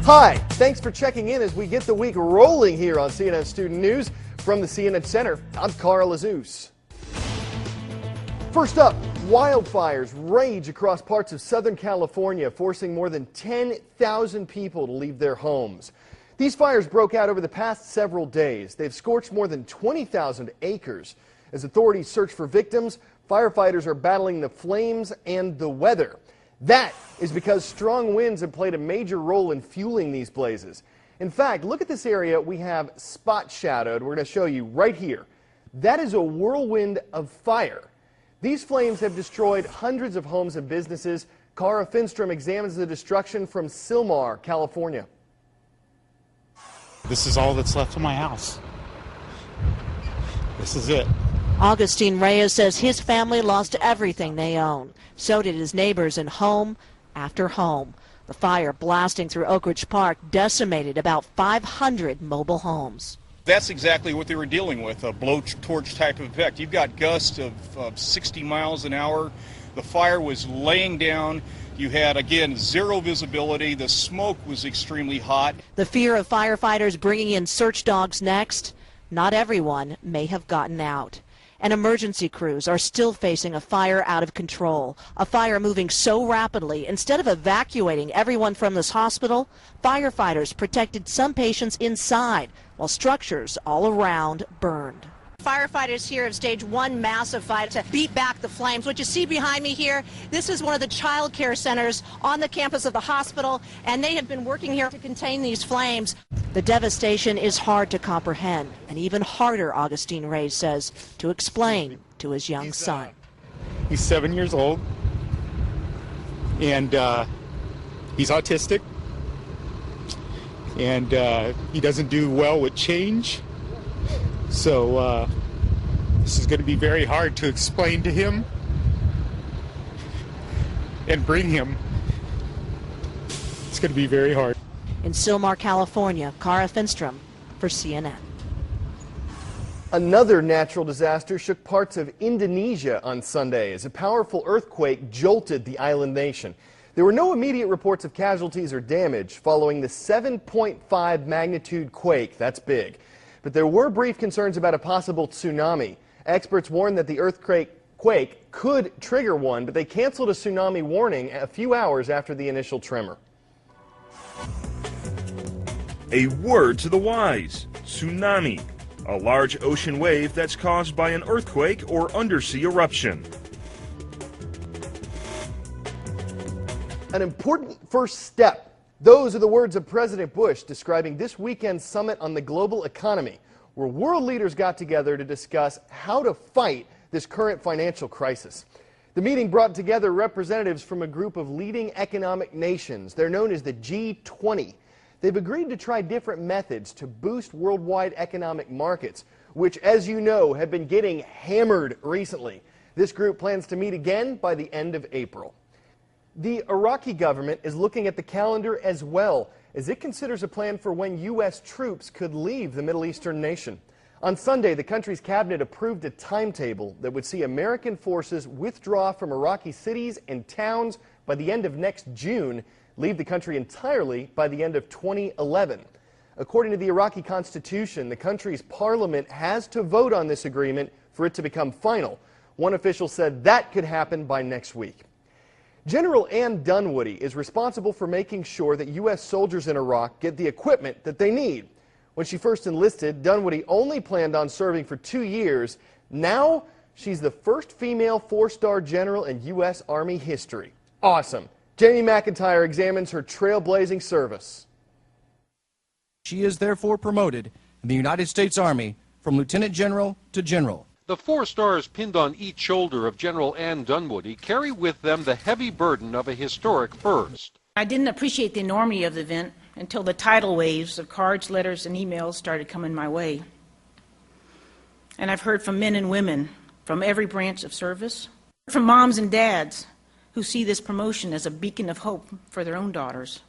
Hi, thanks for checking in as we get the week rolling here on CNN Student News. From the CNN Center, I'm Carl Azus. First up, wildfires rage across parts of Southern California, forcing more than 10,000 people to leave their homes. These fires broke out over the past several days. They've scorched more than 20,000 acres. As authorities search for victims, firefighters are battling the flames and the weather. That is because strong winds have played a major role in fueling these blazes. In fact, look at this area we have spot shadowed. We're going to show you right here. That is a whirlwind of fire. These flames have destroyed hundreds of homes and businesses. Cara Finstrom examines the destruction from Sylmar, California. This is all that's left of my house. This is it. Augustine Reyes says his family lost everything they own. So did his neighbors, in home after home. The fire blasting through Oak Ridge Park decimated about 500 mobile homes. That's exactly what they were dealing with, a blowtorch type of effect. You've got gusts of 60 miles an hour. The fire was laying down. You had, again, zero visibility. The smoke was extremely hot. The fear of firefighters bringing in search dogs next. Not everyone may have gotten out. And emergency crews are still facing a fire out of control. A fire moving so rapidly, instead of evacuating everyone from this hospital, firefighters protected some patients inside, while structures all around burned. Firefighters here have staged one massive fire to beat back the flames. What you see behind me here, this is one of the child care centers on the campus of the hospital, and they have been working here to contain these flames. The devastation is hard to comprehend, and even harder, Augustine Reyes says, to explain to his young son. He's 7 years old, and he's autistic, and he doesn't do well with change. So this is going to be very hard to explain to him and bring him. It's going to be very hard. In Sylmar, California, Cara Finstrom for CNN. Another natural disaster shook parts of Indonesia on Sunday as a powerful earthquake jolted the island nation. There were no immediate reports of casualties or damage following the 7.5 magnitude quake. That's big. But there were brief concerns about a possible tsunami. Experts warned that the earthquake could trigger one, but they canceled a tsunami warning a few hours after the initial tremor. A word to the wise: tsunami, a large ocean wave that's caused by an earthquake or undersea eruption. An important first step. Those are the words of President Bush describing this weekend's summit on the global economy, where world leaders got together to discuss how to fight this current financial crisis. The meeting brought together representatives from a group of leading economic nations. They're known as the G20. They've agreed to try different methods to boost worldwide economic markets, which, as you know, have been getting hammered recently. This group plans to meet again by the end of April. The Iraqi government is looking at the calendar as well, as it considers a plan for when U.S. troops could leave the Middle Eastern nation. On Sunday, the country's cabinet approved a timetable that would see American forces withdraw from Iraqi cities and towns by the end of next June, leave the country entirely by the end of 2011. According to the Iraqi constitution, the country's parliament has to vote on this agreement for it to become final. One official said that could happen by next week. General Ann Dunwoody is responsible for making sure that U.S. soldiers in Iraq get the equipment that they need. When she first enlisted, Dunwoody only planned on serving for 2 years. Now, she's the first female four-star general in U.S. Army history. Awesome. Jamie McIntyre examines her trailblazing service. She is therefore promoted in the United States Army from lieutenant general to general. The 4 stars pinned on each shoulder of General Ann Dunwoody carry with them the heavy burden of a historic first. I didn't appreciate the enormity of the event until the tidal waves of cards, letters, and emails started coming my way. And I've heard from men and women from every branch of service, from moms and dads who see this promotion as a beacon of hope for their own daughters.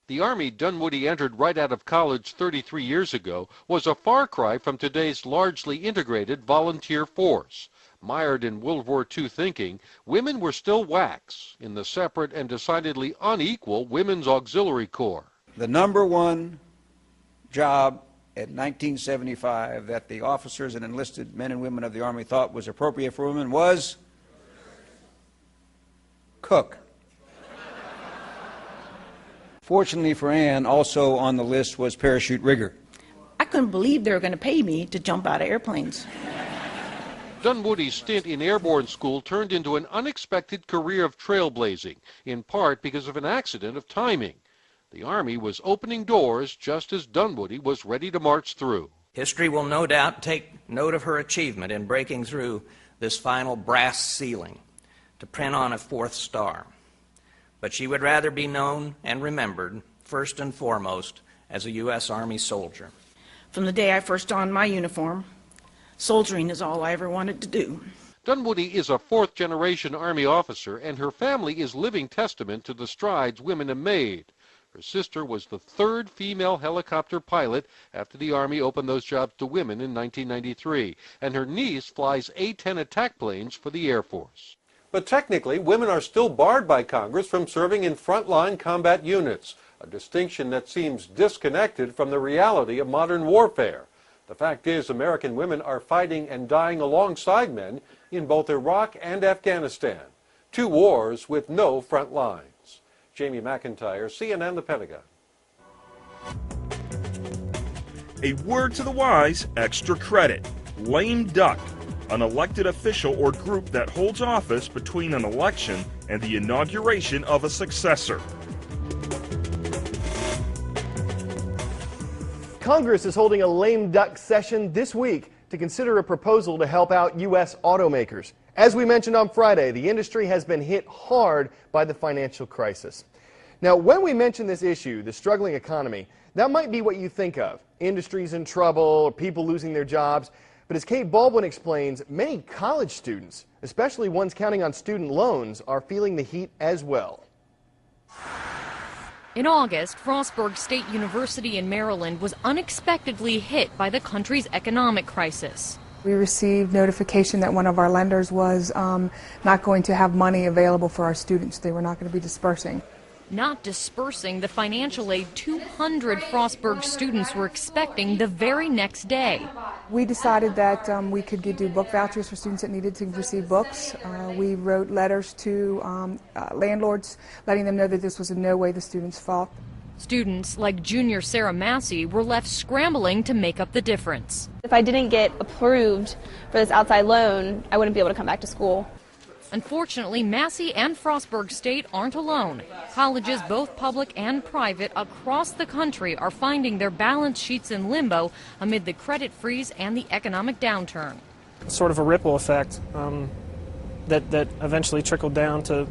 The Army Dunwoody entered right out of college 33 years ago was a far cry from today's largely integrated volunteer force. Mired in World War II thinking, women were still WACs in the separate and decidedly unequal Women's Auxiliary Corps. the number one job in 1975 that the officers and enlisted men and women of the Army thought was appropriate for women was cook. Fortunately for Ann, also on the list was parachute rigger. I couldn't believe they were going to pay me to jump out of airplanes. Dunwoody's stint in airborne school turned into an unexpected career of trailblazing, in part because of an accident of timing. The Army was opening doors just as Dunwoody was ready to march through. History will no doubt take note of her achievement in breaking through this final brass ceiling to print on a fourth star. But she would rather be known and remembered, first and foremost, as a U.S. Army soldier. From the day I first donned my uniform, soldiering is all I ever wanted to do. Dunwoody is a fourth-generation Army officer, and her family is living testament to the strides women have made. Her sister was the third female helicopter pilot after the Army opened those jobs to women in 1993, and her niece flies A-10 attack planes for the Air Force. But technically, women are still barred by Congress from serving in frontline combat units, a distinction that seems disconnected from the reality of modern warfare. The fact is, American women are fighting and dying alongside men in both Iraq and Afghanistan, two wars with no front lines. Jamie McIntyre, CNN, The Pentagon. A word to the wise, extra credit. Lame duck, an elected official or group that holds office between an election and the inauguration of a successor. Congress is holding a lame duck session this week to consider a proposal to help out U.S. automakers. As we mentioned on Friday, the industry has been hit hard by the financial crisis. Now, when we mention this issue, the struggling economy, that might be what you think of. Industries in trouble, or people losing their jobs. But as Kate Baldwin explains, many college students, especially ones counting on student loans, are feeling the heat as well. In August, Frostburg State University in Maryland was unexpectedly hit by the country's economic crisis. We received notification that one of our lenders was not going to have money available for our students. They were not going to be dispersing. Not dispersing the financial aid 200 Frostburg students were expecting the very next day. We decided that we could do book vouchers for students that needed to receive books. We wrote letters to landlords letting them know that this was in no way the students' fault. Students like junior Sarah Massey were left scrambling to make up the difference. If I didn't get approved for this outside loan, I wouldn't be able to come back to school. Unfortunately, Massey and Frostburg State aren't alone. Colleges, both public and private, across the country are finding their balance sheets in limbo amid the credit freeze and the economic downturn. Sort of a ripple effect that eventually trickled down to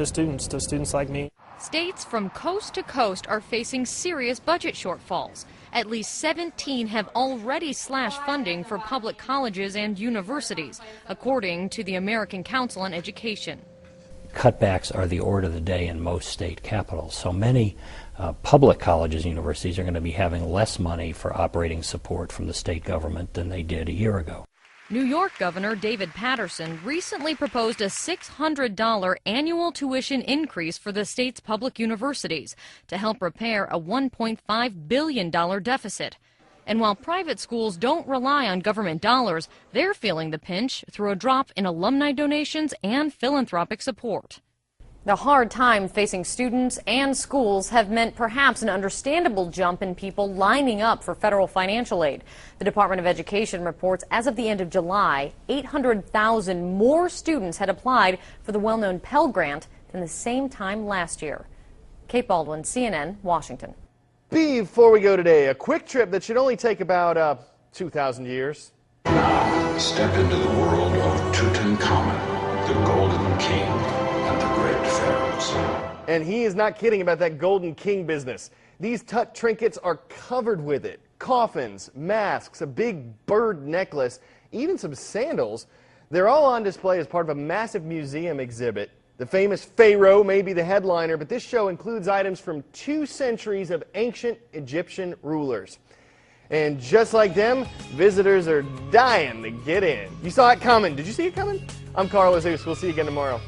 students like me. States from coast to coast are facing serious budget shortfalls. At least 17 have already slashed funding for public colleges and universities, according to the American Council on Education. Cutbacks are the order of the day in most state capitals. So many public colleges and universities are going to be having less money for operating support from the state government than they did a year ago. New York Governor David Paterson recently proposed a $600 annual tuition increase for the state's public universities to help repair a $1.5 billion deficit. And while private schools don't rely on government dollars, they're feeling the pinch through a drop in alumni donations and philanthropic support. The hard time facing students and schools have meant perhaps an understandable jump in people lining up for federal financial aid. The Department of Education reports as of the end of July, 800,000 more students had applied for the well-known Pell Grant than the same time last year. Kate Baldwin, CNN, Washington. Before we go today, a quick trip that should only take about 2,000 years. Now, step into the world of Tutankhamun, the Golden King. And he is not kidding about that Golden King business. These Tut trinkets are covered with it. Coffins, masks, a big bird necklace, even some sandals. They're all on display as part of a massive museum exhibit. The famous Pharaoh may be the headliner, but this show includes items from 2 centuries of ancient Egyptian rulers. And just like them, visitors are dying to get in. You saw it coming. Did you see it coming? I'm Carlos Zeus. We'll see you again tomorrow.